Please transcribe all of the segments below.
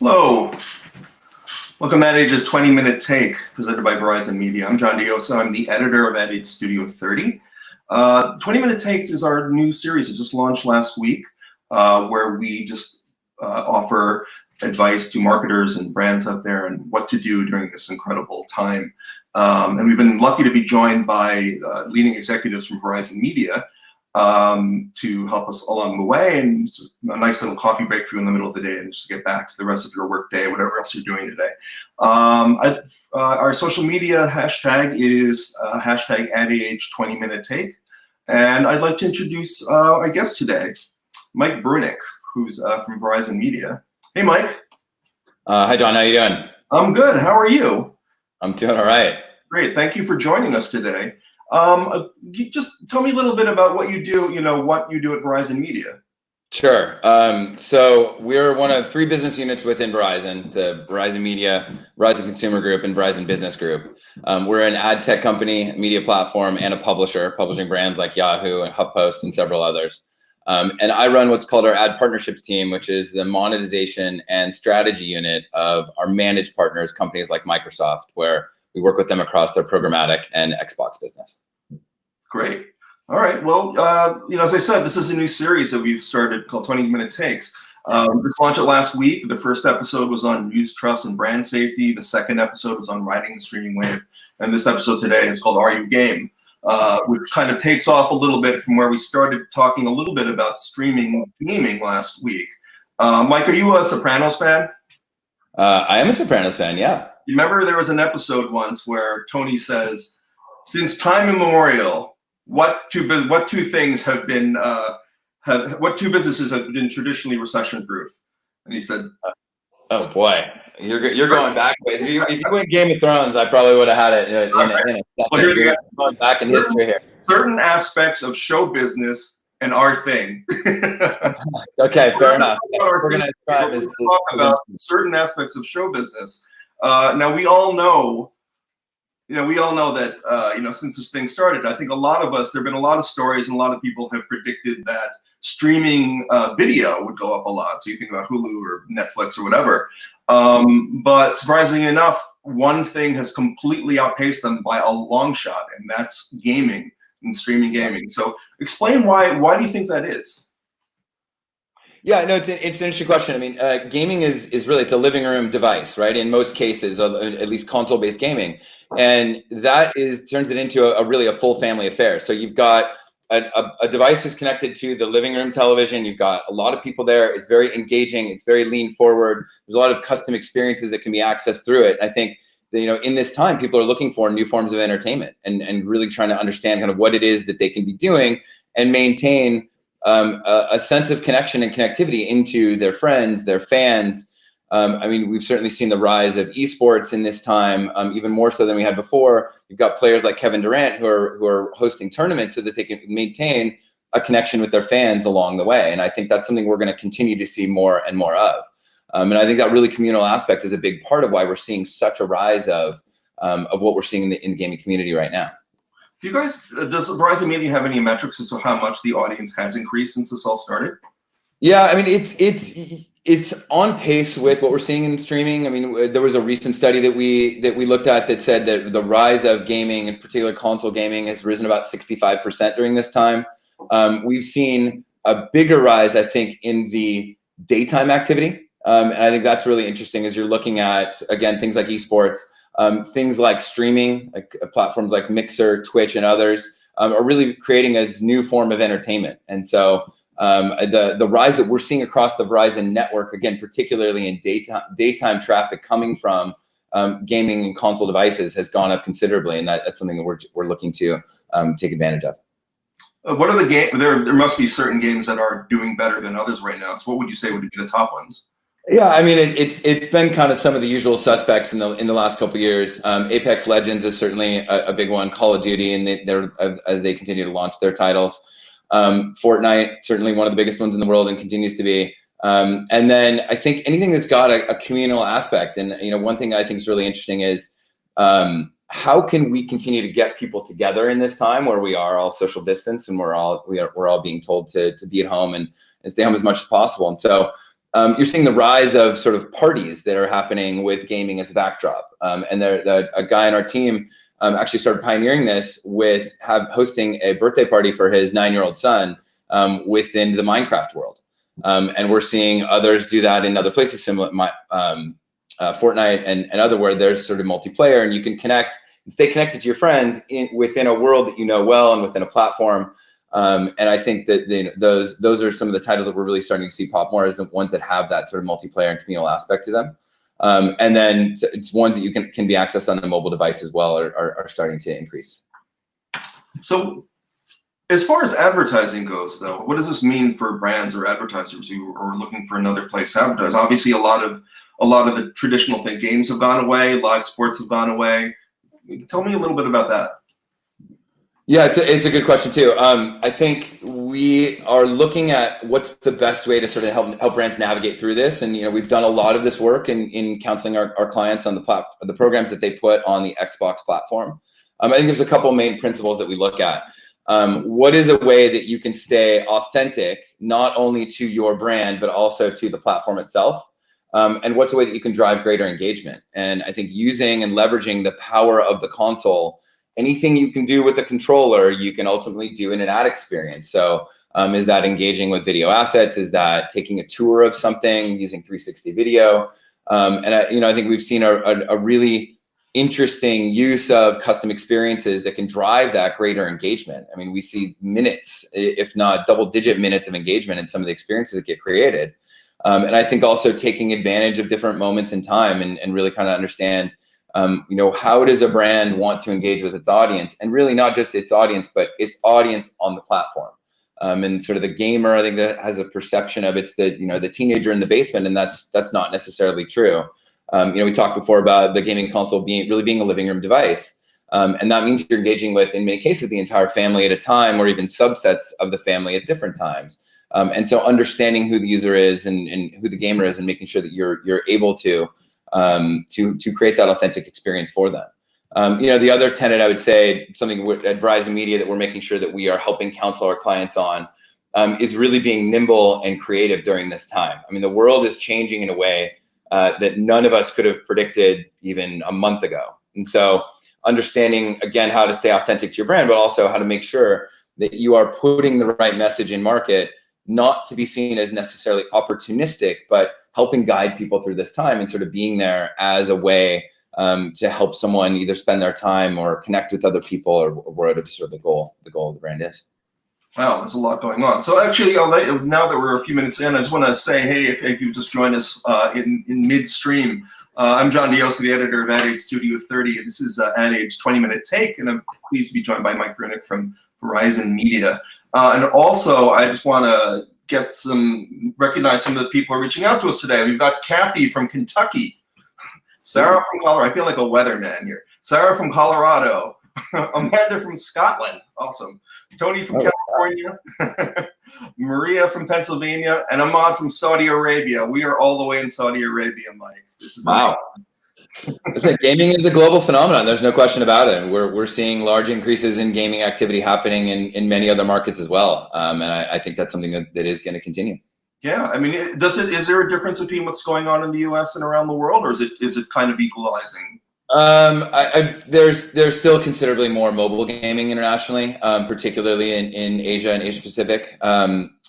Hello. Welcome to Ad Age's 20-minute take, presented by Verizon Media. I'm John Dioso. I'm the editor of Ad Age Studio 30. 20-minute takes is our new series. It just launched last week, where we just offer advice to marketers and brands out there and what to do during this incredible time. And we've been lucky to be joined by leading executives from Verizon Media to help us along the way, and a nice little coffee break for you in the middle of the day and just get back to the rest of your work day, whatever else you're doing today. Our social media hashtag is hashtag #AdAge20Minute Take. And I'd like to introduce our guest today, Mike Brunick, who's from Verizon Media. Hey, Mike. Hi, John. How you doing? I'm good. How are you? I'm doing all right. Great. Thank you for joining us today. Just tell me a little bit about what you do, what you do at Verizon Media. Sure. So we're one of 3 business units within Verizon: the Verizon Media, Verizon Consumer Group, and Verizon Business Group. We're an ad tech company, media platform, and a publisher, publishing brands like Yahoo and HuffPost and several others. And I run what's called our ad partnerships team, which is the monetization and strategy unit of our managed partners, companies like Microsoft, where we work with them across their programmatic and Xbox business. Great. All right. Well, as I said, this is a new series that we've started called 20-minute takes. We just launched it last week. The first episode was on news, trust, and brand safety. The second episode was on riding the streaming wave. And this episode today is called Are You Game? Which kind of takes off a little bit from where we started talking a little bit about streaming gaming last week. Mike, are you a Sopranos fan? I am a Sopranos fan, yeah. You remember there was an episode once where Tony says, since time immemorial, what two businesses have been traditionally recession-proof? And he said, "Oh boy, you're going back ways. If you went Game of Thrones, I probably would have had it in a second. You're going back in history here. Certain aspects of show business and our thing." Okay, fair enough. We're going to talk about certain aspects of show business. Now we all know. that, since this thing started, I think there have been a lot of stories and a lot of people have predicted that streaming video would go up a lot. So you think about Hulu or Netflix or whatever. But surprisingly enough, one thing has completely outpaced them by a long shot, and that's gaming and streaming gaming. So explain why do you think that is? Yeah, no, it's an interesting question. I mean, gaming is really, it's a living room device, right? In most cases, at least console-based gaming, and that turns it into a full family affair. So you've got a device is connected to the living room television. You've got a lot of people there. It's very engaging. It's very lean forward. There's a lot of custom experiences that can be accessed through it. I think that, in this time, people are looking for new forms of entertainment and really trying to understand kind of what it is that they can be doing and maintain a sense of connection and connectivity into their friends, their fans. I mean, we've certainly seen the rise of eSports in this time, even more so than we had before. You've got players like Kevin Durant who are hosting tournaments so that they can maintain a connection with their fans along the way. And I think that's something we're going to continue to see more and more of. And I think that really communal aspect is a big part of why we're seeing such a rise of what we're seeing in the gaming community right now. Does Verizon Media have any metrics as to how much the audience has increased since this all started? Yeah, I mean, it's on pace with what we're seeing in streaming. I mean, there was a recent study that we looked at that said that the rise of gaming, in particular console gaming, has risen about 65% during this time. We've seen a bigger rise, I think, in the daytime activity. And I think that's really interesting as you're looking at, again, things like eSports. Things like streaming, like platforms like Mixer, Twitch, and others are really creating this new form of entertainment. And so the rise that we're seeing across the Verizon network, again, particularly in daytime traffic coming from gaming and console devices, has gone up considerably, and that's something that we're looking to take advantage of. What are the games? There must be certain games that are doing better than others right now. So what would you say would be the top ones? Yeah, I mean, it's been kind of some of the usual suspects in the last couple of years. Apex Legends is certainly a big one. Call of Duty, and as they continue to launch their titles. Fortnite, certainly one of the biggest ones in the world and continues to be. And then I think anything that's got a communal aspect. And one thing I think is really interesting is how can we continue to get people together in this time where we are all social distance and we're all being told to be at home and stay home as much as possible. And so you're seeing the rise of sort of parties that are happening with gaming as a backdrop. And a guy on our team actually started pioneering this with hosting a birthday party for his 9-year-old son within the Minecraft world. And we're seeing others do that in other places, similar Fortnite and other, where there's sort of multiplayer and you can connect and stay connected to your friends within a world that you know well and within a platform. And I think that those are some of the titles that we're really starting to see pop more, as the ones that have that sort of multiplayer and communal aspect to them. And then it's ones that you can be accessed on the mobile device as well are starting to increase. So as far as advertising goes, though, what does this mean for brands or advertisers who are looking for another place to advertise? Obviously, a lot of the traditional games have gone away, live sports have gone away. Tell me a little bit about that. Yeah, it's a good question too. I think we are looking at what's the best way to sort of help brands navigate through this. And we've done a lot of this work in counseling our clients on the programs that they put on the Xbox platform. I think there's a couple main principles that we look at. What is a way that you can stay authentic, not only to your brand, but also to the platform itself? And what's a way that you can drive greater engagement? And I think using and leveraging the power of the console, anything you can do with the controller, you can ultimately do in an ad experience. So is that engaging with video assets? Is that taking a tour of something using 360 video? And I think we've seen a really interesting use of custom experiences that can drive that greater engagement. I mean, we see minutes, if not double-digit minutes of engagement in some of the experiences that get created. And I think also taking advantage of different moments in time and really kind of understand, how does a brand want to engage with its audience, and really not just its audience, but its audience on the platform. And sort of the gamer, I think, that has a perception of it's the teenager in the basement, and that's not necessarily true. We talked before about the gaming console being a living room device. And that means you're engaging with, in many cases, the entire family at a time, or even subsets of the family at different times. And so understanding who the user is and who the gamer is, and making sure that you're able to create that authentic experience for them. The other tenet, I would say, something at Verizon Media that we're making sure that we are helping counsel our clients on, is really being nimble and creative during this time. I mean, the world is changing in a way that none of us could have predicted even a month ago. And so understanding, again, how to stay authentic to your brand, but also how to make sure that you are putting the right message in market, not to be seen as necessarily opportunistic, but helping guide people through this time and sort of being there as a way to help someone either spend their time or connect with other people, or whatever sort of the goal of the brand is. Wow, there's a lot going on. So actually, now that we're a few minutes in, I just want to say, hey, if you just joined us in midstream, I'm John Dioso, the editor of Ad Age Studio 30. This is Ad Age 20-Minute Take, and I'm pleased to be joined by Mike Brunick from Verizon Media. And also, I just want to recognize some of the people who are reaching out to us today. We've got Kathy from Kentucky, Sarah from Colorado. I feel like a weatherman here. Sarah from Colorado, Amanda from Scotland, awesome. Tony from California, Maria from Pennsylvania, and Ahmad from Saudi Arabia. We are all the way in Saudi Arabia, Mike. This is wow. Listen, gaming is a global phenomenon. There's no question about it. And we're seeing large increases in gaming activity happening in many other markets as well. And I think that's something that is going to continue. Yeah, I mean, is there a difference between what's going on in the U.S. and around the world, or is it kind of equalizing? There's still considerably more mobile gaming internationally, particularly in Asia and Asia Pacific.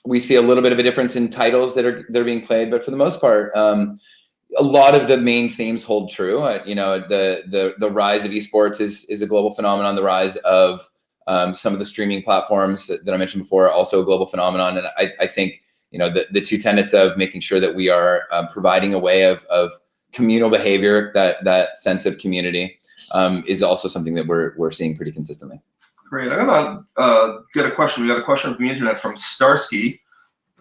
We see a little bit of a difference in titles that are being played, but for the most part, a lot of the main themes hold true. The rise of eSports is a global phenomenon. The rise of some of the streaming platforms that I mentioned before are also a global phenomenon. And I think the two tenets of making sure that we are providing a way of communal behavior, that sense of community, is also something that we're seeing pretty consistently. Great. I'm gonna get a question. We got a question from the internet from Starsky.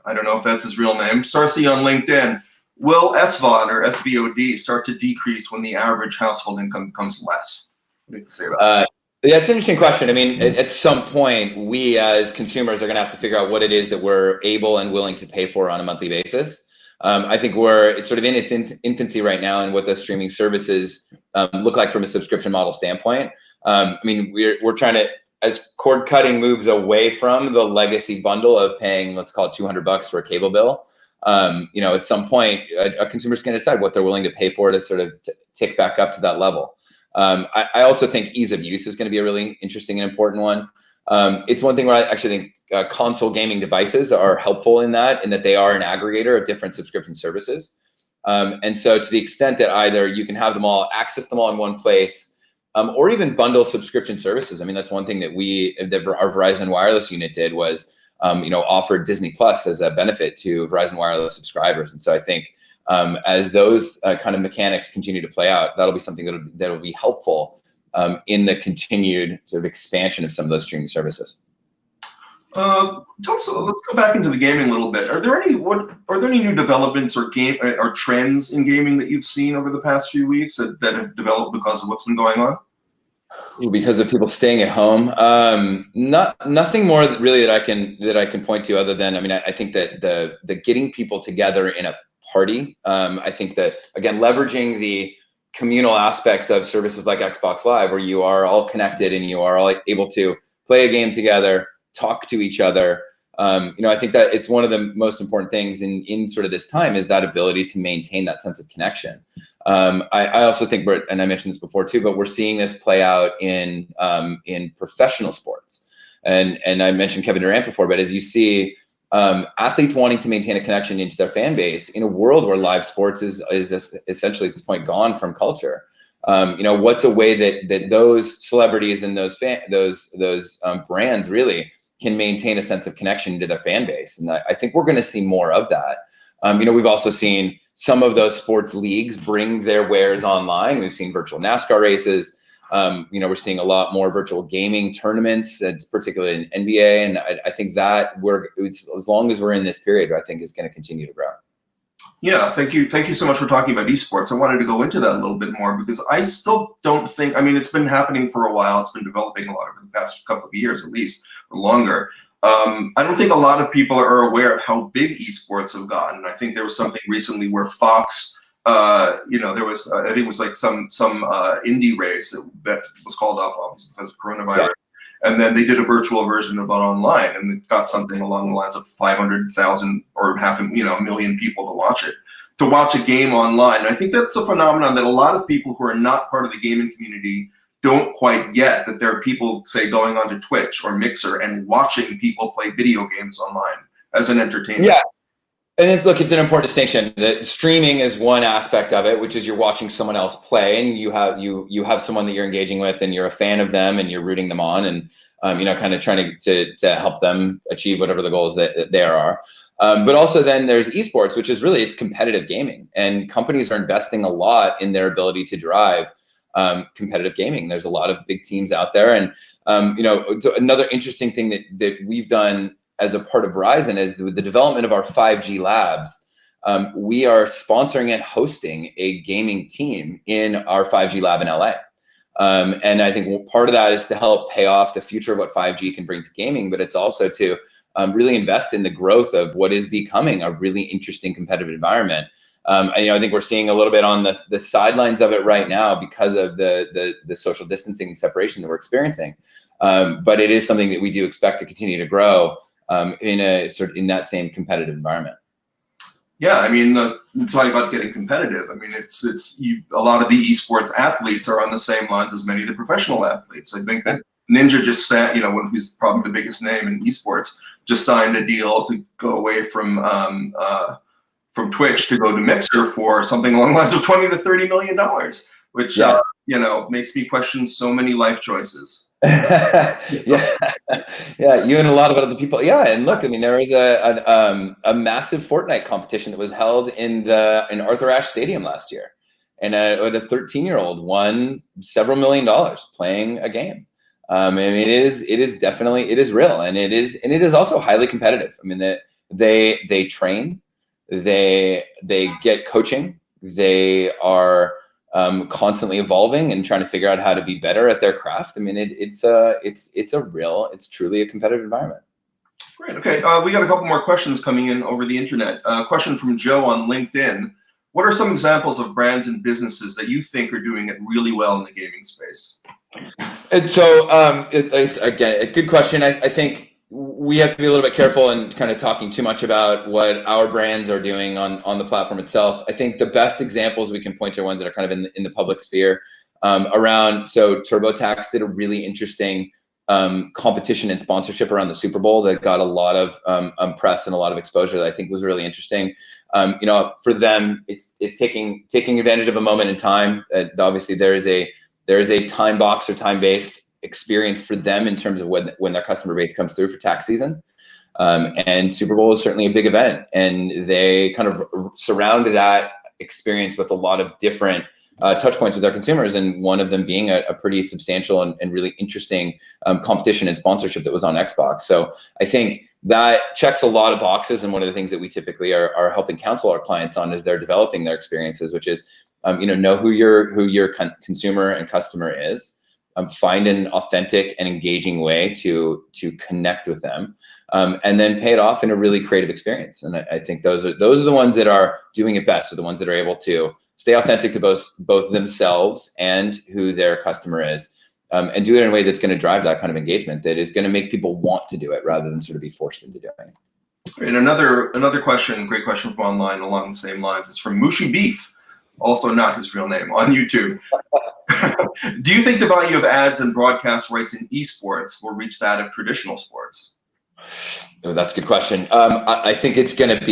I don't know if that's his real name. Starsky on LinkedIn. Will SVOD or SVOD start to decrease when the average household income becomes less? What do you have to say about that? Yeah, it's an interesting question. I mean, at some point, we as consumers are going to have to figure out what it is that we're able and willing to pay for on a monthly basis. I think it's sort of in its infancy right now, and what the streaming services look like from a subscription model standpoint. I mean, we're trying to, as cord cutting moves away from the legacy bundle of paying, let's call it $200 for a cable bill, At some point, a consumer's going to decide what they're willing to pay for to sort of tick back up to that level. I also think ease of use is going to be a really interesting and important one. It's one thing where I actually think console gaming devices are helpful in that they are an aggregator of different subscription services. And so to the extent that either you can have them all, access them all in one place, or even bundle subscription services. I mean, that's one thing that our Verizon Wireless unit did was, offered Disney Plus as a benefit to Verizon Wireless subscribers. And so I think as those kind of mechanics continue to play out, that'll be something that'll be helpful in the continued sort of expansion of some of those streaming services. Let's go back into the gaming a little bit. Are there any new developments or trends in gaming that you've seen over the past few weeks that have developed because of what's been going on? Because of people staying at home, nothing more really that I can point to, other than, I think that the getting people together in a party. I think that, again, leveraging the communal aspects of services like Xbox Live, where you are all connected and you are all able to play a game together, talk to each other. I think that it's one of the most important things in sort of this time, is that ability to maintain that sense of connection. I also think and I mentioned this before too, but we're seeing this play out in professional sports. And I mentioned Kevin Durant before, but as you see athletes wanting to maintain a connection into their fan base in a world where live sports is essentially at this point gone from culture. What's a way that those celebrities and those brands really can maintain a sense of connection to their fan base? And I think we're going to see more of that. We've also seen some of those sports leagues bring their wares online. We've seen virtual NASCAR races. We're seeing a lot more virtual gaming tournaments, particularly in NBA. And I think that as long as we're in this period, I think is going to continue to grow. Yeah, thank you so much for talking about esports. I wanted to go into that a little bit more, because I still don't think, it's been happening for a while. It's been developing a lot over the past couple of years, at least, or longer. I don't think a lot of people are aware of how big esports have gotten. I think there was something recently where Fox, there was, I think it was like some indie race that was called off, obviously, because of coronavirus. Yeah. And then they did a virtual version of it online, and it got something along the lines of 500,000 or a million people to watch it. To watch a game online. And I think that's a phenomenon that a lot of people who are not part of the gaming community don't quite get, that there are people, say, going onto Twitch or Mixer and watching people play video games online as an entertainment. Yeah. And look, it's an important distinction that streaming is one aspect of it, which is you're watching someone else play, and you have someone that you're engaging with, and you're a fan of them, and you're rooting them on, and kind of trying to help them achieve whatever the goals that there are. But also then there's esports, which is really, it's competitive gaming, and companies are investing a lot in their ability to drive competitive gaming. There's a lot of big teams out there, and another interesting thing that we've done as a part of Verizon is the development of our 5G labs. We are sponsoring and hosting a gaming team in our 5G lab in LA. And I think part of that is to help pay off the future of what 5G can bring to gaming, but it's also to really invest in the growth of what is becoming a really interesting competitive environment. I think we're seeing a little bit on the sidelines of it right now because of the social distancing and separation that we're experiencing. But it is something that we do expect to continue to grow in that same competitive environment. Yeah, talking about getting competitive. A lot of the esports athletes are on the same lines as many of the professional athletes. I think that Ninja just said, one who's probably the biggest name in esports, just signed a deal to go away from Twitch to go to Mixer for something along the lines of $20 to $30 million, which makes me question so many life choices. Yeah, you and a lot of other people. Yeah, and look, there was a massive Fortnite competition that was held in Arthur Ashe Stadium last year, and a 13-year-old won several $1 million playing a game. It is definitely real, and it is also highly competitive. They train, they get coaching, they are constantly evolving and trying to figure out how to be better at their craft. It's truly a competitive environment. Great. Okay, we got a couple more questions coming in over the internet. A question from Joe on LinkedIn. What are some examples of brands and businesses that you think are doing it really well in the gaming space? And so, again, a good question. I think we have to be a little bit careful and kind of talking too much about what our brands are doing on the platform itself. I think the best examples we can point to are ones that are kind of in the public sphere around. So TurboTax did a really interesting competition and sponsorship around the Super Bowl that got a lot of press and a lot of exposure that I think was really interesting. You know, for them, it's taking advantage of a moment in time. Obviously, there is a time box or time-based experience for them in terms of when their customer base comes through for tax season. And Super Bowl is certainly a big event, and they kind of surround that experience with a lot of different touch points with their consumers, and one of them being a pretty substantial and really interesting competition and sponsorship that was on Xbox. So I think that checks a lot of boxes, and one of the things that we typically are helping counsel our clients on as they're developing their experiences, which is know who your consumer and customer is. Find an authentic and engaging way to connect with them, and then pay it off in a really creative experience. And I think those are the ones that are doing it best, are the ones that are able to stay authentic to both themselves and who their customer is, and do it in a way that's going to drive that kind of engagement, that is going to make people want to do it rather than sort of be forced into doing it. And another question, great question from online along the same lines, is from Mushy Beef, also not his real name, on YouTube. Do you think the value of ads and broadcast rights in esports will reach that of traditional sports? Oh, that's a good question. I think it's going to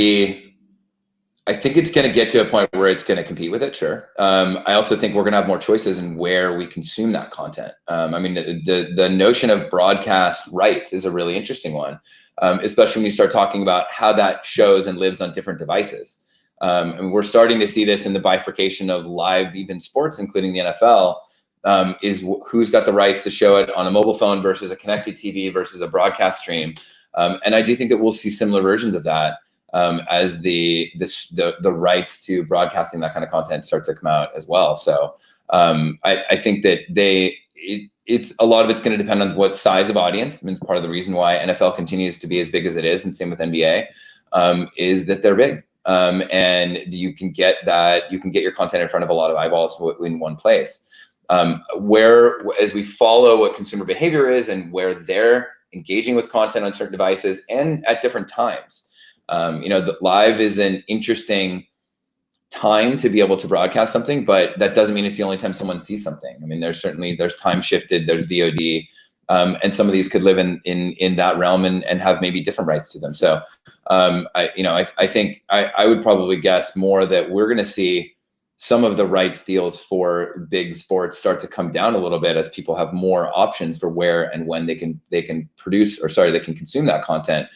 get to a point where it's going to compete with it. Sure. I also think we're going to have more choices in where we consume that content. I mean, the notion of broadcast rights is a really interesting one, especially when you start talking about how that shows and lives on different devices. And we're starting to see this in the bifurcation of live, even sports, including the NFL, is who's got the rights to show it on a mobile phone versus a connected TV versus a broadcast stream. And I do think that we'll see similar versions of that as the rights to broadcasting that kind of content start to come out as well. So I think that it's a lot of it's going to depend on what size of audience. I mean, part of the reason why NFL continues to be as big as it is, and same with NBA, is that they're big. And you can get your content in front of a lot of eyeballs in one place. As we follow what consumer behavior is and where they're engaging with content on certain devices and at different times. The live is an interesting time to be able to broadcast something, but that doesn't mean it's the only time someone sees something. I mean, there's time shifted, there's VOD, and some of these could live in that realm and have maybe different rights to them. So I think I would probably guess more that we're going to see some of the rights deals for big sports start to come down a little bit as people have more options for where and when they can consume that content,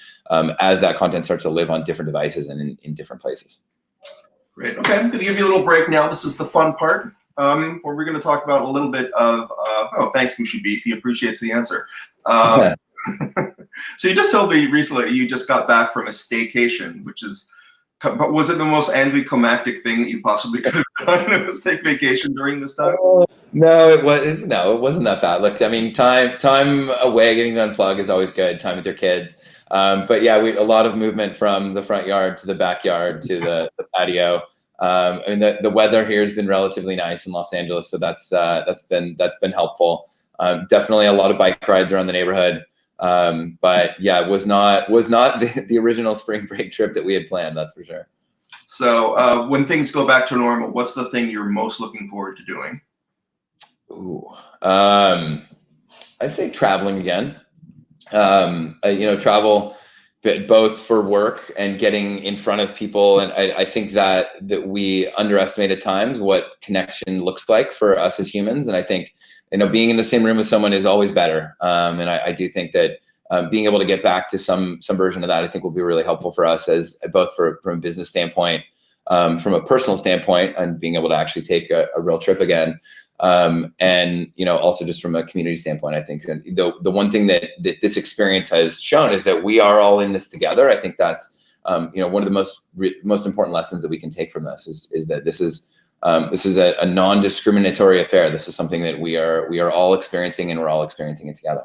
as that content starts to live on different devices and in different places. Great. Okay, I'm going to give you a little break now. This is the fun part, where we're going to talk about a little bit of, thanks, Mushy Beef. He appreciates the answer. So you just told me recently you just got back from a staycation, which is, was it the most anticlimactic thing that you possibly could have done? It was take vacation during this time? No, it wasn't that bad. Look, I mean, time away, getting to unplug is always good, time with your kids. But yeah, a lot of movement from the front yard to the backyard to the patio. And the weather here has been relatively nice in Los Angeles, so that's been helpful. Definitely a lot of bike rides around the neighborhood. But yeah, it was not the original spring break trip that we had planned, that's for sure. So when things go back to normal, what's the thing you're most looking forward to doing? Ooh, I'd say traveling again. Travel both for work and getting in front of people. And I think that we underestimate at times what connection looks like for us as humans. And I think, being in the same room with someone is always better. And I do think that being able to get back to some version of that, I think will be really helpful for us, as both from a business standpoint, from a personal standpoint, and being able to actually take a real trip again. And also just from a community standpoint, I think the one thing that this experience has shown is that we are all in this together. I think that's one of the most important lessons that we can take from this is that this is a non-discriminatory affair. This is something that we are all experiencing, and we're all experiencing it together.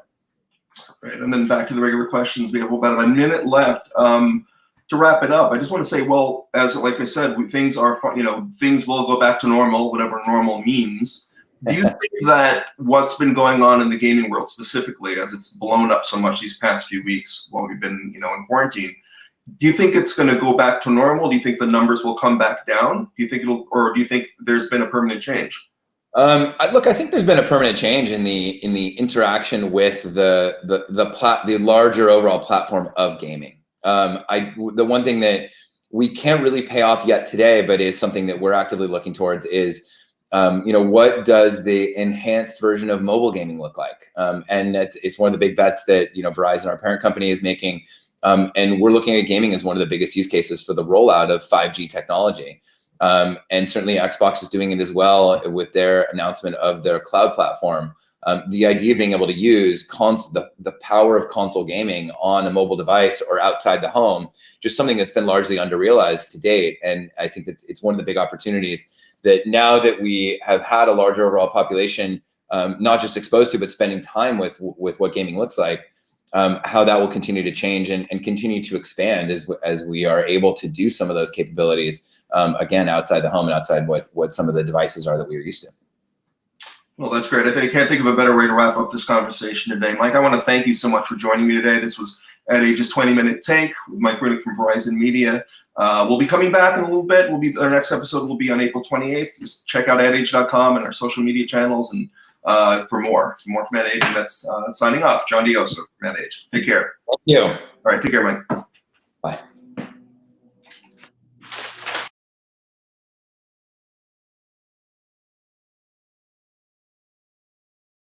Right, and then back to the regular questions. We have about a minute left. To wrap it up, I just want to say, like I said, things will go back to normal, whatever normal means. Do you think that what's been going on in the gaming world specifically, as it's blown up so much these past few weeks while we've been, in quarantine, do you think it's going to go back to normal? Do you think the numbers will come back down? Do you think or do you think there's been a permanent change? Look, I think there's been a permanent change in the interaction with the larger overall platform of gaming. The one thing that we can't really pay off yet today, but is something that we're actively looking towards is, what does the enhanced version of mobile gaming look like? And it's one of the big bets that Verizon, our parent company, is making. And we're looking at gaming as one of the biggest use cases for the rollout of 5G technology. And certainly Xbox is doing it as well with their announcement of their cloud platform. The idea of being able to use the power of console gaming on a mobile device or outside the home, just something that's been largely underrealized to date. And I think that it's one of the big opportunities that now that we have had a larger overall population, not just exposed to, but spending time with what gaming looks like, how that will continue to change and continue to expand as we are able to do some of those capabilities, again, outside the home and outside what some of the devices are that we are used to. Well, that's great. I can't think of a better way to wrap up this conversation today. Mike, I want to thank you so much for joining me today. This was Ad Age's 20-minute take with Mike Brunick from Verizon Media. We'll be coming back in a little bit. Our next episode will be on April 28th. Just check out adage.com and our social media channels and for more from Ad Age. And that's signing off. John Dioso from Ad Age. Take care. Thank you. All right, take care, Mike. Bye.